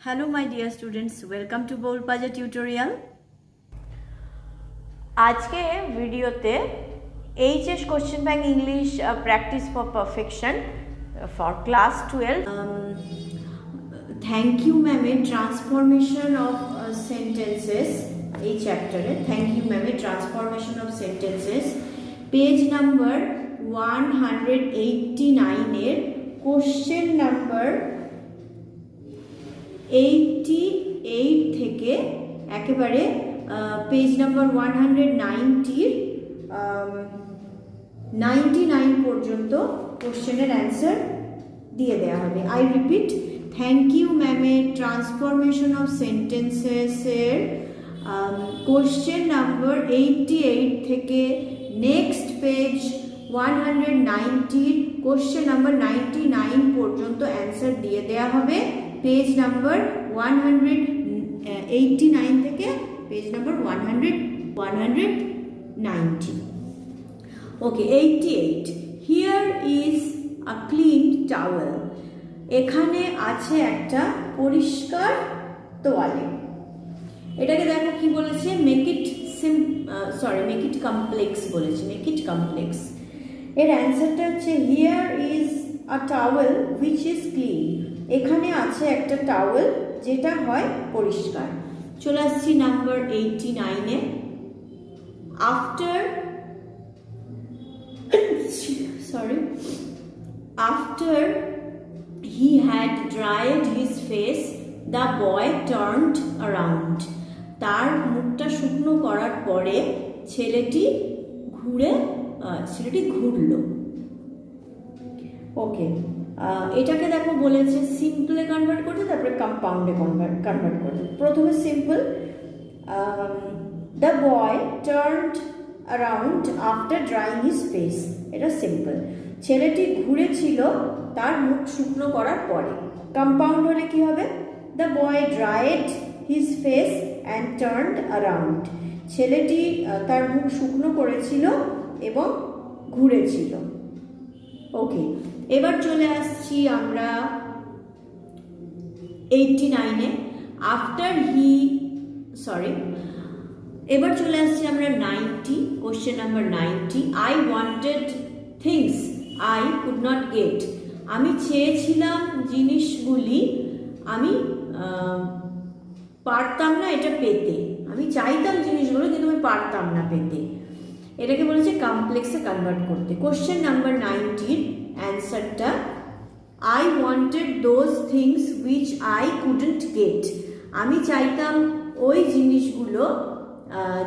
Hello my dear students, welcome to Boul Panja tutorial. আজকে ভিডিওতে HS question bank English practice for perfection for class 12 thank you ম্যামের transformation of sentences এই চ্যাপ্টারে thank you ম্যামের transformation of sentences page number 189 এর question number 88 থেকে একেবারে page number 190 99 পর্যন্ত কোশ্চেনের অ্যান্সার দিয়ে দেওয়া হবে। আই রিপিট, থ্যাংক ইউ ম্যামের ট্রান্সফরমেশন অফ সেন্টেন্সেসের কোশ্চেন নাম্বার 88 থেকে নেক্সট পেজ 190 কোশ্চেন নাম্বার 99 পর্যন্ত অ্যান্সার দিয়ে দেওয়া হবে। পেজ নাম্বার 189 থেকে page number 190। Okay, 88। Here is a clean towel. এখানে আছে একটা পরিষ্কার তোয়ালে। এটাকে দেখো কি বলেছে, মেক ইট কমপ্লেক্স বলেছে, মেক ইট কমপ্লেক্স। এর অ্যান্সারটা হচ্ছে here is a towel which is clean. এখানে আছে একটা টাওয়েল যেটা হয় পরিষ্কার। চলে আসছি number 89-এ। After he had dried his face, the boy turned around. তার মুখটা শুকনো করার পরে ছেলেটি ঘুরল। ওকে, এটাকে দেখো বলেছে সিম্পলে কনভার্ট করতে, তারপরে কম্পাউন্ডে কনভার্ট করতে। প্রথমে simple, the boy turned around after drawing his face. এটা সিম্পল। ছেলেটি ঘুরেছিল তার মুখ শুকনো করার পরে। কম্পাউন্ড হলে কি হবে, the boy dried his face and turned around. ছেলেটি তার মুখ শুকনো করেছিল এবং ঘুরেছিল। ওকে, এবার চলে আসছি আমরা 89-এ। এবার চলে আসছি আমরা 90, question number 90। I wanted things I could not get. আমি চেয়েছিলাম জিনিসগুলি আমি পারতাম না এটা পেতে। আমি চাইতাম জিনিসগুলো কিন্তু আমি পারতাম না পেতে। এটাকে বলেছে কমপ্লেক্সে কনভার্ট করতে। কোশ্চেন নাম্বার 90-র অ্যান্সারটা, I wanted those things which I couldn't get. আমি চাইতাম ওই জিনিসগুলো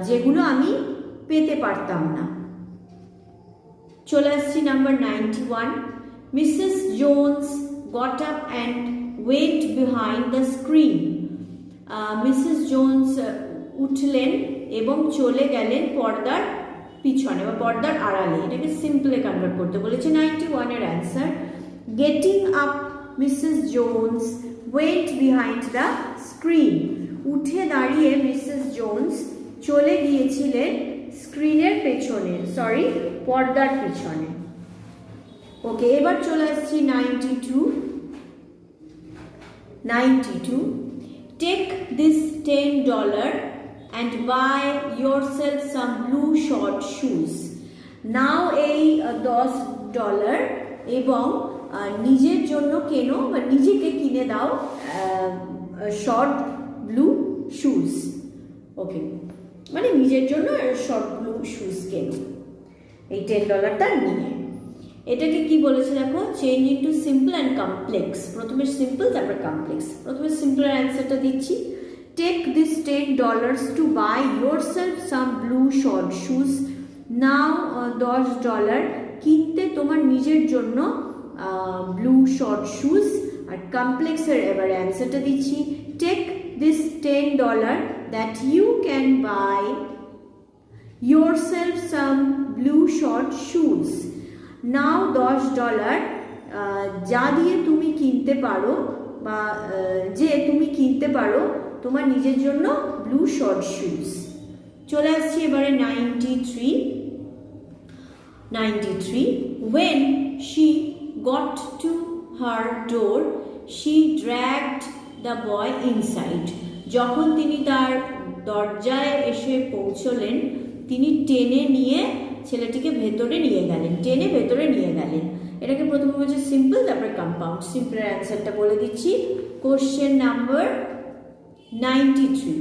যেগুলো আমি পেতে পারতাম না। চলে আসছি number 91। Mrs Jones got up and went behind the screen. Mrs Jones উঠলেন এবং চলে গেলেন পর্দার পিছনে বা পর্দার আড়ালে। এটাকে সিম্পলে কনভার্ট করতে বলেছে। 91-এর answer, getting up Mrs Jones went behind the screen. উঠে দাঁড়িয়ে মিসেস জোনস চলে গিয়েছিলেন স্ক্রিনের পেছনে, পর্দার পিছনে। ওকে, এবার চলে আসছি 92। Take this $10 and buy yourself some blue short shoes. নাও এই $10 এবং নিজের জন্য কেনো বা নিজেকে কিনে দাও শর্ট ব্লু শুজ। ওকে, মানে নিজের জন্য শর্ট ব্লু শুজ কেনো এই $10টা নিয়ে। এটাকে কি বলেছে দেখো, change into simple and complex. প্রথমে সিম্পল তারপরে কমপ্লেক্স। প্রথমে সিম্পলের অ্যান্সারটা দিচ্ছি, take this $10 to buy yourself some blue short shoes. Now $10 কিনতে তোমার নিজের জন্য ব্লু শর্ট শুজ। আর কমপ্লেক্সের এবার অ্যান্সারটা দিচ্ছি, take this $10 that you can buy yourself some blue short shoes. Now $10 যা দিয়ে তুমি কিনতে পারো বা যে তুমি কিনতে পারো তোমার নিজের জন্য ব্লু শর্ট শুজ। চলে আসছি এবারে 93। When she got to her door, she dragged the boy inside. যখন তিনি তার দরজায় এসে পৌঁছলেন, তিনি টেনে নিয়ে ছেলেটিকে ভেতরে নিয়ে গেলেন, টেনে ভেতরে নিয়ে গেলেন। এটাকে প্রথমে বলছে সিম্পল, তারপরে কম্পাউন্ড। সিম্পলের অ্যান্সারটা বলে দিচ্ছি, কোশ্চেন নাম্বার 93।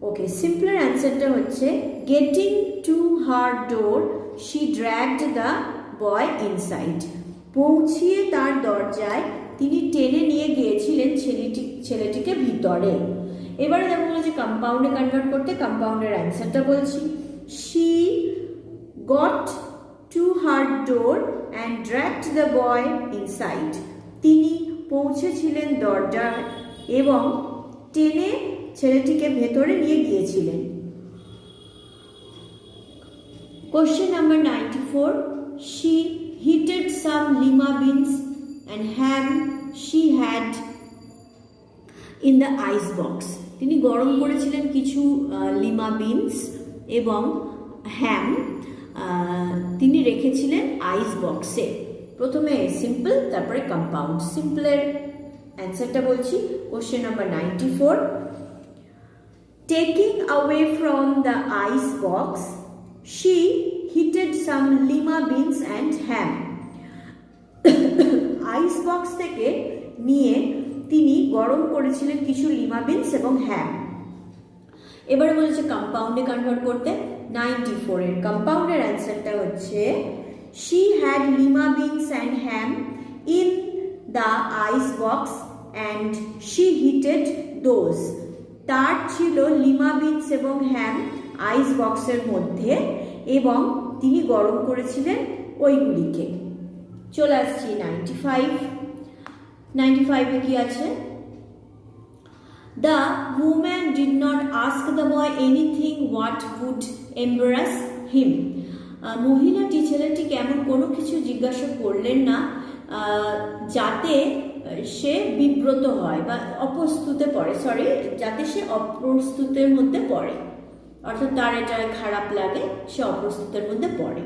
ওকে, সিম্পলের অ্যান্সারটা হচ্ছে getting to her door she dragged the boy inside. পৌঁছিয়ে তার দরজায় তিনি টেনে নিয়ে গিয়েছিলেন ছেলেটিকে ভিতরে। এবারে দেখো বলেছে কম্পাউন্ডে কনভার্ট করতে। কম্পাউন্ডের অ্যান্সারটা বলছি, she got to her door and dragged the boy inside. তিনি পৌঁছেছিলেন দরজায় এবং টেনে ছেলেটিকে ভেতরে নিয়ে গিয়েছিলেন। Question number 94, she heated some lima beans and ham she had in the ice box. তিনি গরম করেছিলেন কিছু লিমা বিনস এবং হ্যাম তিনি রেখেছিলেন আইস বক্সে। প্রথমে সিম্পল, তারপরে কম্পাউন্ড। সিম্পলের অ্যান্সারটা বলছি, question number 94, taking away from the ice box she heated some lima beans and ham. Ice box থেকে নিয়ে তিনি গরম করেছিলেন কিছু লিমা বিনস এবং হ্যাম। এবারে বলেছে কম্পাউন্ডে কনভার্ট করতে। 94 এর কম্পাউন্ডের অ্যান্সারটা হচ্ছে, she had lima beans and ham in the ice box and she heated those. তার ছিল লিমা বিনস এবং হ্যাম আইস বক্সের মধ্যে এবং তিনি গরম করেছিলেন ওইগুলিকে। চলে আসছি 95। 95-এ কি আছে? The woman did not ask the boy anything what would embarrass him. মহিলাটি ছেলেটিকে এমন কোনো কিছু জিজ্ঞাসা করলেন না যাতে সে বিব্রত হয় বা অপ্রস্তুতে পড়ে, যাতে সে অপ্রস্তুতের মধ্যে পড়ে, অর্থাৎ তার এটা খারাপ লাগে, সে অপ্রস্তুতের মধ্যে পড়ে।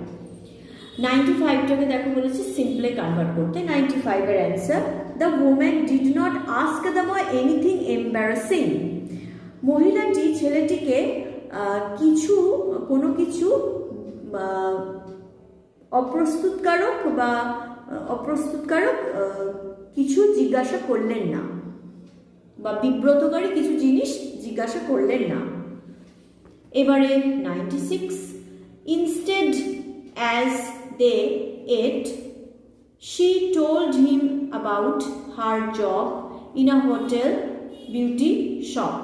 95টাকে দেখো বলেছি সিম্পলে কনভার্ট করতে। 95-এর answer, the woman did not ask the boy anything embarrassing. মহিলাটি ছেলেটিকে কোনো কিছু অপ্রস্তুতকারক কিছু জিজ্ঞাসা করলেন না, বা বিব্রতকারী কিছু জিনিস জিজ্ঞাসা করলেন না। এবারে 96, instead as they ate, she told him about her job in a hotel beauty shop.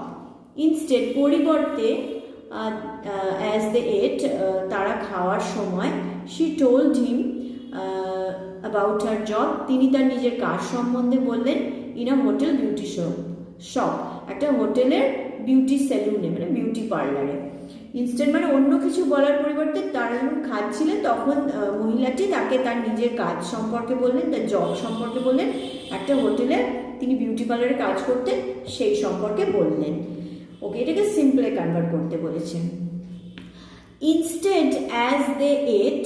Instead, পরিবর্তে as they ate, তারা খাওয়ার সময়, she told him about her job, তিনি তার নিজের কাজ সম্বন্ধে বললেন, in a hotel beauty shop, একটা হোটেলের বিউটি সেলুনে, মানে বিউটি পার্লারে। ইনস্ট্যান্ট মানে অন্য কিছু বলার পরিবর্তে তারা যখন খাচ্ছিলেন তখন মহিলাটি তাকে তার নিজের কাজ সম্পর্কে বললেন, তার জব সম্পর্কে বললেন, একটা হোটেলে তিনি বিউটি পার্লারে কাজ করতেন সেই সম্পর্কে বললেন। ওকে, এটাকে সিম্পলে কনভার্ট করতে বলেছেন। Instead as they at,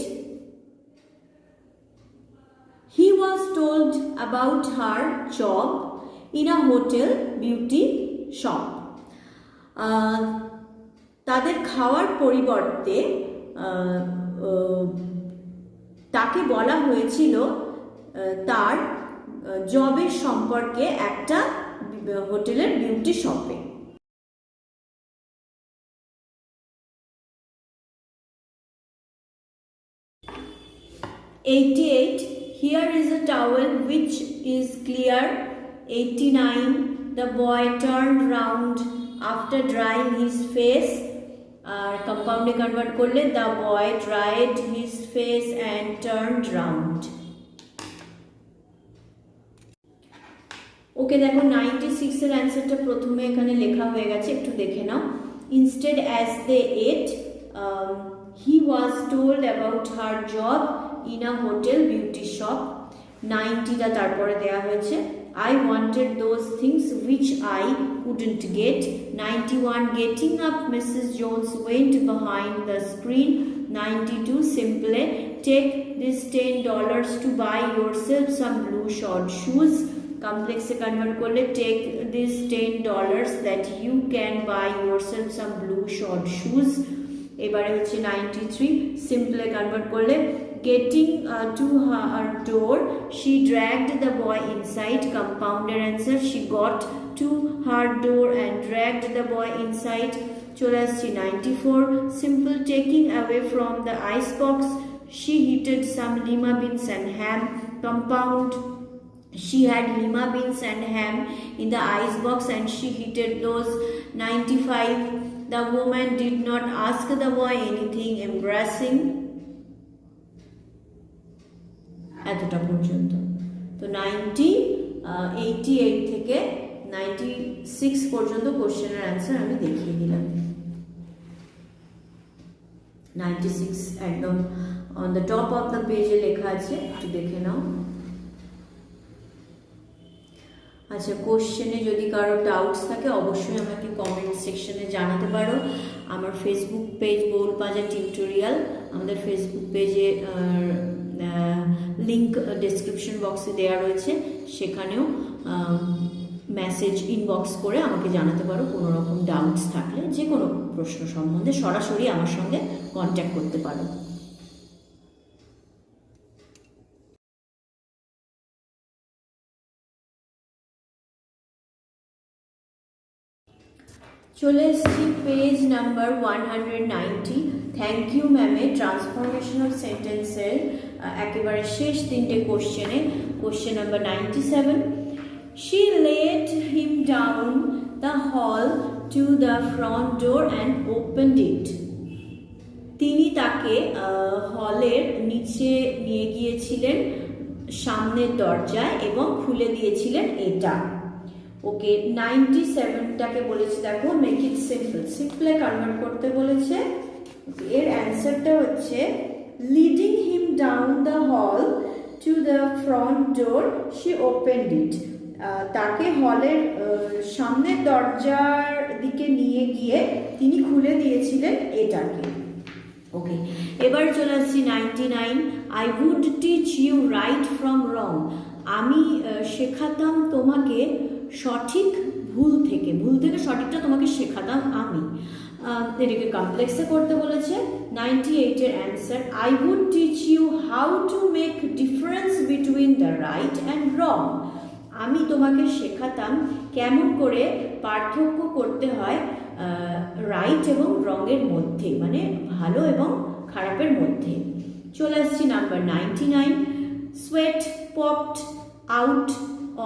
he was told about her job in a hotel beauty shop. তাদের খাওয়ার পরিবর্তে তাকে বলা হয়েছিল তার জবের সম্পর্কে একটা হোটেলের বিউটি শপে। 88, here is a towel which is clear. 89, the boy turned round after drying his face. আর কম্পাউন্ডে কনভার্ট করলে, the boy dried his face and turned round. Okay, দেখো 96-এর অ্যান্সারটা প্রথমে এখানে লেখা হয়ে গেছে, একটু দেখে নাও। Instead as they at, he was told about her job in a hotel beauty shop. 90টা তারপরে দেওয়া হয়েছে, I wanted those things which I couldn't get. 91, getting up, Mrs. Jones went behind the screen. 92, simple, take this $10 to buy yourself some blue short shoes. কমপ্লেক্সে convert করলে take this $10 that you can buy yourself some blue short shoes. এবারে হচ্ছে 93, সিম্পলে convert করলে getting to her door she dragged the boy inside. কম্পাউন্ডের answer she got to her door and dragged the boy inside. চলে আসছি 94, simple taking away from the ice box she heated some lima beans and ham. Compound, she had lima beans and ham in the ice box and she heated those. 95, the woman did not ask the boy anything embarrassing. এতটা পর্যন্ত। তো 88 থেকে 96 পর্যন্ত কোশ্চেনের answer আমি দেখিয়ে দিলাম। 96 একদম on the top of the page লেখা আছে, একটু দেখে নাও। আচ্ছা, কোশ্চেনে যদি কারো ডাউটস থাকে অবশ্যই আমাকে কমেন্ট সেকশনে জানাতে পারো। আমার ফেসবুক পেজ বোল পাঞ্জা টিউটোরিয়াল, আমাদের ফেসবুক পেজে লিংক ডেসক্রিপশন বক্সে দেওয়া রয়েছে, সেখানেও মেসেজ ইনবক্স করে আমাকে জানাতে পারো কোনো রকম ডাউটস থাকলে। যে কোনো প্রশ্ন সম্বন্ধে সরাসরি আমার সঙ্গে কন্ট্যাক্ট করতে পারো। চলে এসেছি পেজ নাম্বার 190, থ্যাংক ইউ ম্যামে ট্রান্সফরমেশন অফ সেন্টেন্সের একেবারে শেষ তিনটে কোশ্চেনে। Question number 97, she laid him down the hall to the front door and opened it. তিনি তাকে হলের নিচে নিয়ে গিয়েছিলেন সামনের দরজায় এবং খুলে দিয়েছিলেন এটা। ওকে, 97টাকে বলেছে দেখো মেক ইট সিম্পল, সিম্পলে কনভার্ট করতে বলেছে। এর অ্যান্সারটা হচ্ছে leading him down the hall to the front door she opened it. তাকে হলের সামনের দরজার দিকে নিয়ে গিয়ে তিনি খুলে দিয়েছিলেন এটাকে। ওকে, এবার চলে আসছি 99, I would teach you right from wrong. আমি শেখাতাম তোমাকে সঠিক ভুল থেকে, ভুল থেকে সঠিকটা তোমাকে শেখাতাম আমি। এটাকে কমপ্লেক্সে করতে বলেছে। 98-এর answer I would teach you how to make difference between the right and wrong. আমি তোমাকে শেখাতাম কেমন করে পার্থক্য করতে হয় রাইট এবং রঙের মধ্যে, মানে ভালো এবং খারাপের মধ্যে। চলে আসছি number 99, sweat popped out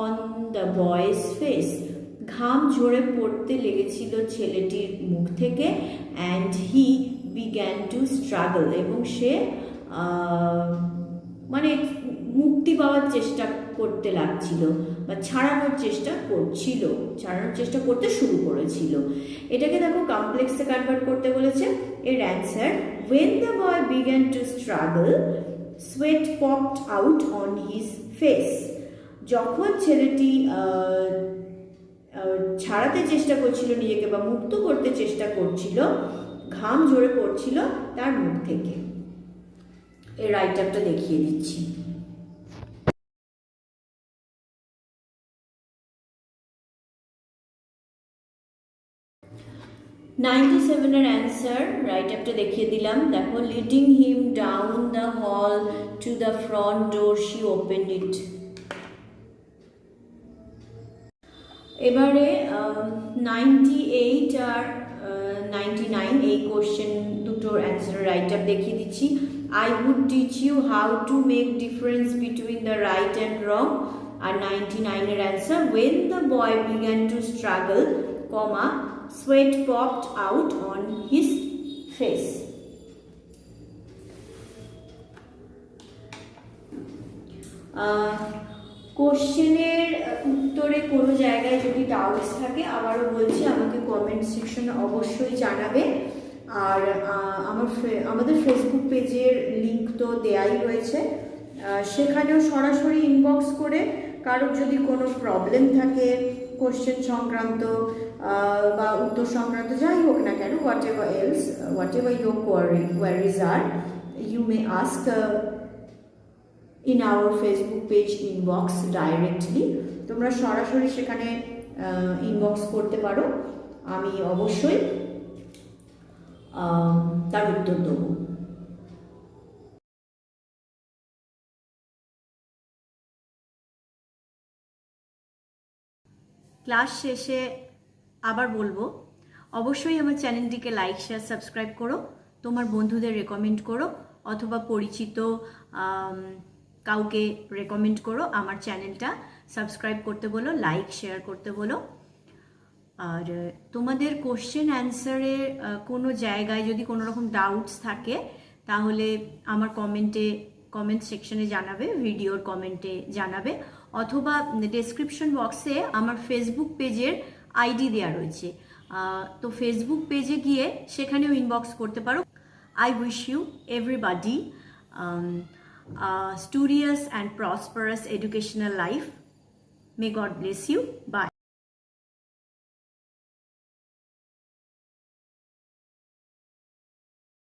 on the boys face. ঘাম ঝরে পড়তে লেগেছিল ছেলেটির মুখ থেকে। And he began to struggle, এবং সে মানে মুক্তি পাওয়ার চেষ্টা করতে লাগছিল বা ছাড়ানোর চেষ্টা করতে শুরু করেছিল। এটাকে দেখো কমপ্লেক্সে কনভার্ট করতে বলেছে। এর answer when the boy began to struggle sweat popped out on his face। যখন ছেলেটি ছাড়াতে চেষ্টা করছিল নিজেকে বা মুক্ত করতে চেষ্টা করছিল, ঘাম ঝরে পড়ছিল তার মুখ থেকে। এর রাইট আপটা দেখিয়ে দিচ্ছি। এর অ্যান্সার রাইট আপটা দেখিয়ে দিলাম। দেখো leading him down the hall to the front door she opened it. এবারে 98 আর 99 এই কোশ্চেন দুটোর অ্যান্সার রাইট আপ দেখিয়ে দিচ্ছি। I would teach you how to make difference between the right and wrong. আর 99-এর answer when the boy began to struggle, comma sweat popped out on his face. কোশ্চেনের উত্তরে কোনো জায়গায় যদি ডাউটস থাকে আবারও বলছি আমাকে কমেন্ট সেকশনে অবশ্যই জানাবে। আর আমাদের ফেসবুক পেজের লিংক তো দেয়াই রয়েছে, সেখানেও সরাসরি ইনবক্স করে কারোর যদি কোনো প্রবলেম থাকে কোশ্চেন সংক্রান্ত বা উত্তর সংক্রান্ত যাই হোক না কেন, whatever your queries are, you may ask in our Facebook page inbox directly. তোমরা সরাসরি সেখানে ইনবক্স করতে পারো, আমি অবশ্যই তার উত্তর দেবো। ক্লাস শেষে আবার বলবো, অবশ্যই আমার চ্যানেলটিকে লাইক শেয়ার সাবস্ক্রাইব করো, তোমার বন্ধুদের রেকমেন্ড করো, অথবা পরিচিত কাউকে রেকমেন্ড করো, আমার চ্যানেলটা সাবস্ক্রাইব করতে বলো, লাইক শেয়ার করতে বলো। আর তোমাদের কোশ্চেন অ্যান্সারে কোনো জায়গায় যদি কোনো রকম ডাউটস থাকে তাহলে আমার কমেন্ট সেকশনে জানাবে, ভিডিওর কমেন্টে জানাবে, অথবা ডেসক্রিপশন বক্সে আমার ফেসবুক পেজের আইডি দেওয়া রয়েছে, তো ফেসবুক পেজে গিয়ে সেখানেও ইনবক্স করতে পারো। I wish you everybody a studious and prosperous educational life. May God bless you. Bye.